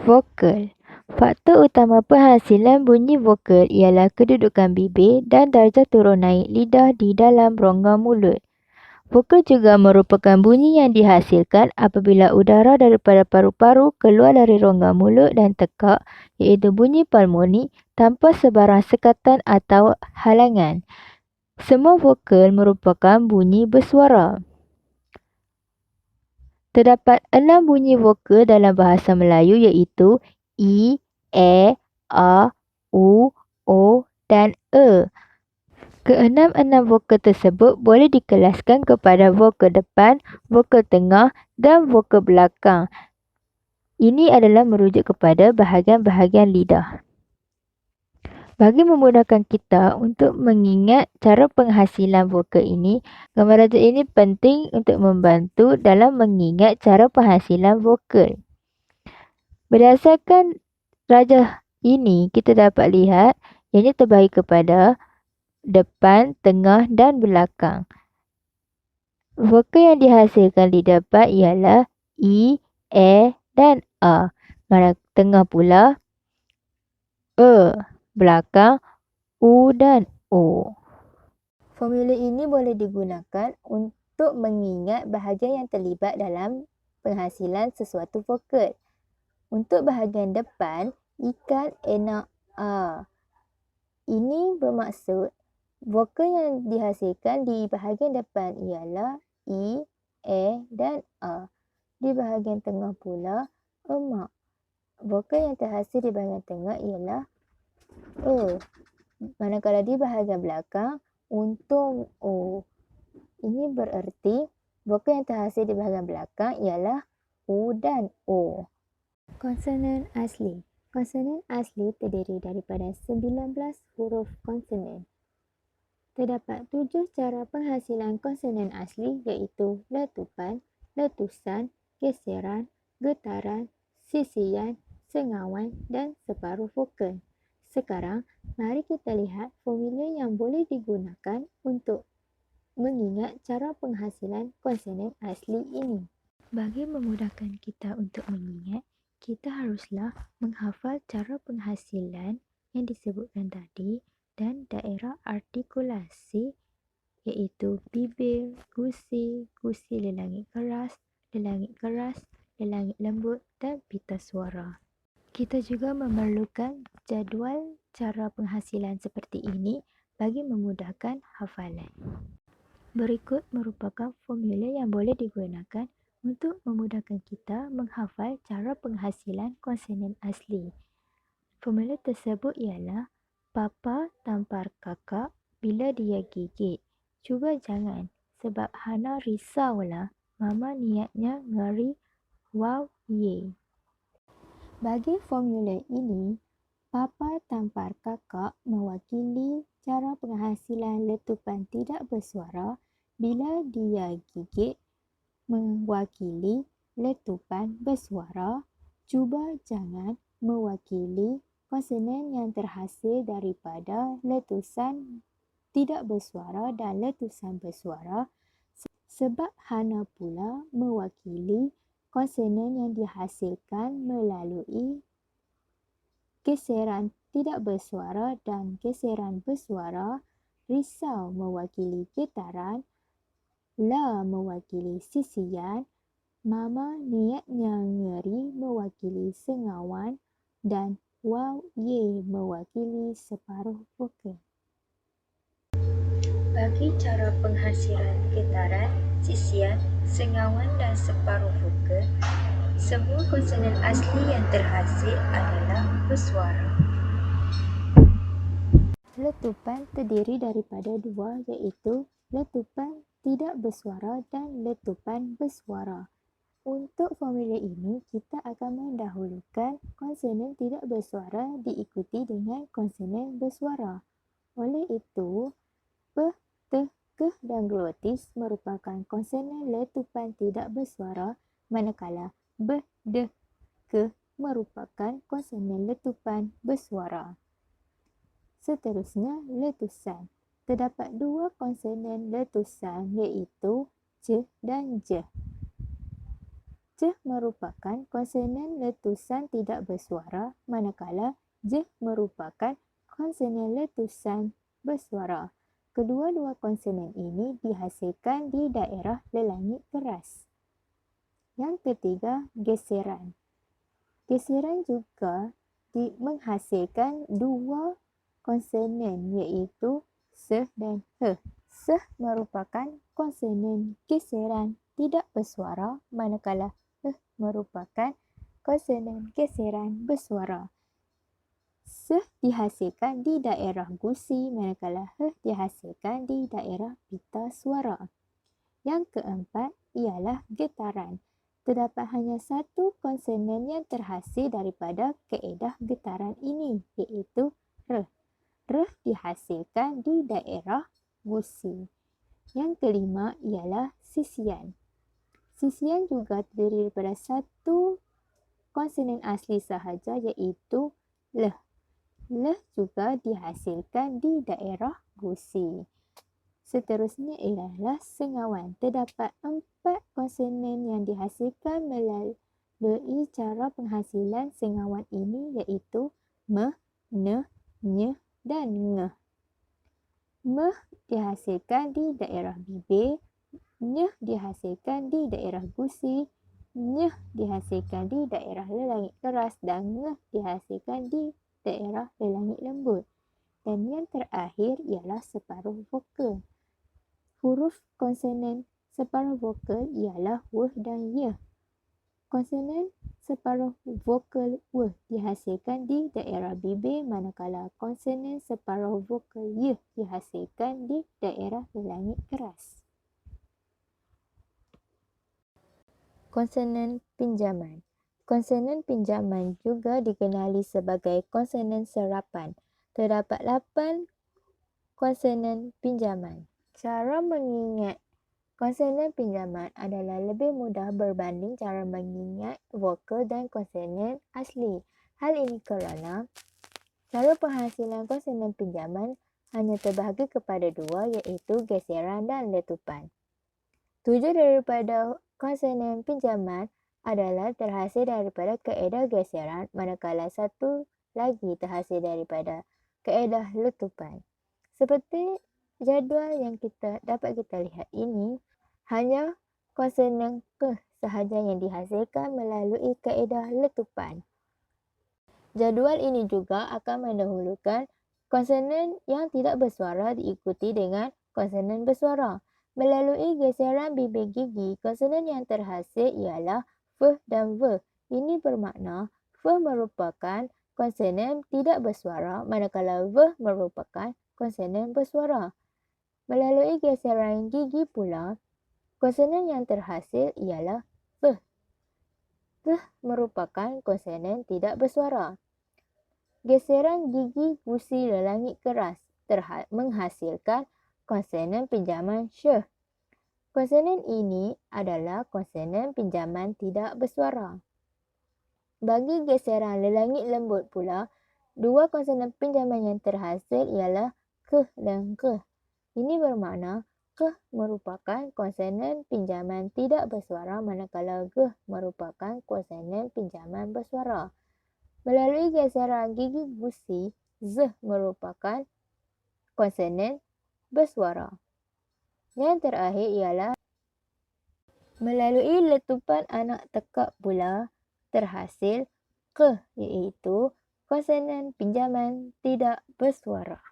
Vokal. Faktor utama penghasilan bunyi vokal ialah kedudukan bibir dan darjah turun naik lidah di dalam rongga mulut. Vokal juga merupakan bunyi yang dihasilkan apabila udara daripada paru-paru keluar dari rongga mulut dan tekak, iaitu bunyi pulmoni tanpa sebarang sekatan atau halangan. Semua vokal merupakan bunyi bersuara. Terdapat 6 bunyi vokal dalam bahasa Melayu iaitu I, E, A, U, O dan E. Keenam-enam vokal tersebut boleh dikelaskan kepada vokal depan, vokal tengah dan vokal belakang. Ini adalah merujuk kepada bahagian-bahagian lidah. Bagi memudahkan kita untuk mengingat cara penghasilan vokal ini, gambar rajah ini penting untuk membantu dalam mengingat cara penghasilan vokal. Berdasarkan rajah ini, kita dapat lihat ianya terbahagi kepada depan, tengah dan belakang. Vokal yang dihasilkan di depan ialah I, E dan A. Mana tengah pula E. Belakang U dan O. Formula ini boleh digunakan untuk mengingat bahagian yang terlibat dalam penghasilan sesuatu vokal. Untuk bahagian depan, ikan, enak, A. Ini bermaksud vokal yang dihasilkan di bahagian depan ialah I, E dan A. Di bahagian tengah pula, emak. Vokal yang terhasil di bahagian tengah ialah E. Manakala di bahagian belakang, untung O. Ini bererti vokal yang terhasil di bahagian belakang ialah U dan O. Konsonan asli. Konsonan asli terdiri daripada 19 huruf konsonan. Terdapat 7 cara penghasilan konsonan asli iaitu letupan, letusan, geseran, getaran, sisian, sengawan dan separuh vokal. Sekarang, mari kita lihat formula yang boleh digunakan untuk mengingat cara penghasilan konsonan asli ini. Bagi memudahkan kita untuk mengingat, kita haruslah menghafal cara penghasilan yang disebutkan tadi dan daerah artikulasi iaitu bibir, gusi, gusi lelangit keras, lelangit lembut dan pita suara. Kita juga memerlukan jadual cara penghasilan seperti ini bagi memudahkan hafalan. Berikut merupakan formula yang boleh digunakan untuk memudahkan kita menghafal cara penghasilan konsonan asli. Formula tersebut ialah Papa tampar kakak bila dia gigit. Cuba jangan sebab Hana risaulah. Mama niatnya ngeri. Wow, ye. Bagi formula ini, Papa tampar kakak mewakili cara penghasilan letupan tidak bersuara bila dia gigit mewakili letupan bersuara. Cuba jangan mewakili konsonan yang terhasil daripada letusan tidak bersuara dan letusan bersuara sebab Hana pula mewakili konsonan yang dihasilkan melalui geseran tidak bersuara dan geseran bersuara. Risau mewakili getaran, La mewakili sisian, Mama niatnya ngeri mewakili sengawan dan Wow ye mewakili separuh vokal. Bagi cara penghasilan getaran, sisian, sengawan dan separuh vokal, semua konsonan asli yang terhasil adalah bersuara. Letupan terdiri daripada dua iaitu letupan tidak bersuara dan letupan bersuara. Untuk formula ini, kita akan mendahulukan konsonan tidak bersuara diikuti dengan konsonan bersuara. Oleh itu, P, T, K dan glotis merupakan konsonan letupan tidak bersuara manakala B, D, K merupakan konsonan letupan bersuara. Seterusnya, letusan. Terdapat dua konsonan letusan iaitu C dan J. C merupakan konsonan letusan tidak bersuara, manakala J merupakan konsonan letusan bersuara. Kedua-dua konsonan ini dihasilkan di daerah lelangit keras. Yang ketiga, geseran. Geseran juga menghasilkan dua konsonan iaitu S dan H. S merupakan konsonan geseran tidak bersuara, manakala H merupakan konsonan geseran bersuara. S dihasilkan di daerah gusi, manakala H dihasilkan di daerah pita suara. Yang keempat ialah getaran. Terdapat hanya satu konsonan yang terhasil daripada kaedah getaran ini, iaitu R. R dihasilkan di daerah gusi. Yang kelima ialah sisian. Sisian juga terdiri daripada satu konsonan asli sahaja, iaitu L. L juga dihasilkan di daerah gusi. Seterusnya ialah sengawan. Terdapat 4 konsonan yang dihasilkan melalui cara penghasilan sengawan ini, iaitu M, N, Ny dan Ng. M dihasilkan di daerah bibir, Ny dihasilkan di daerah gusi, Ny dihasilkan di daerah lelangit keras dan Ng dihasilkan di daerah lelangit lembut. Dan yang terakhir ialah separuh vokal. Huruf konsonan separuh vokal ialah W dan Y. Konsonan separuh vokal W dihasilkan di daerah bibir, manakala konsonan separuh vokal Y dihasilkan di daerah lelangit keras. Konsonan pinjaman. Konsonan pinjaman juga dikenali sebagai konsonan serapan. Terdapat 8 konsonan pinjaman. Cara mengingat konsonan pinjaman adalah lebih mudah berbanding cara mengingat vokal dan konsonan asli. Hal ini kerana cara penghasilan konsonan pinjaman hanya terbahagi kepada dua, iaitu geseran dan letupan. 7 daripada konsonan pinjaman adalah terhasil daripada kaedah geseran, manakala satu lagi terhasil daripada kaedah letupan. Seperti jadual yang dapat kita lihat ini, hanya konsonan K sahaja yang dihasilkan melalui kaedah letupan. Jadual ini juga akan mendahulukan konsonan yang tidak bersuara diikuti dengan konsonan bersuara. Melalui geseran bibir gigi, konsonan yang terhasil ialah F dan V. Ini bermakna F merupakan konsonan tidak bersuara, manakala V merupakan konsonan bersuara. Melalui geseran gigi pula, konsonan yang terhasil ialah F. F merupakan konsonan tidak bersuara. Geseran gigi gusi lelangit keras menghasilkan konsonan pinjaman Sh. Konsonan ini adalah konsonan pinjaman tidak bersuara. Bagi geseran lelangit lembut pula, dua konsonan pinjaman yang terhasil ialah K dan K. Ini bermakna K merupakan konsonan pinjaman tidak bersuara, manakala G merupakan konsonan pinjaman bersuara. Melalui geseran gigi gusi, Z merupakan konsonan bersuara. Yang terakhir ialah melalui letupan anak tekak pula terhasil K, iaitu konsonan pinjaman tidak bersuara.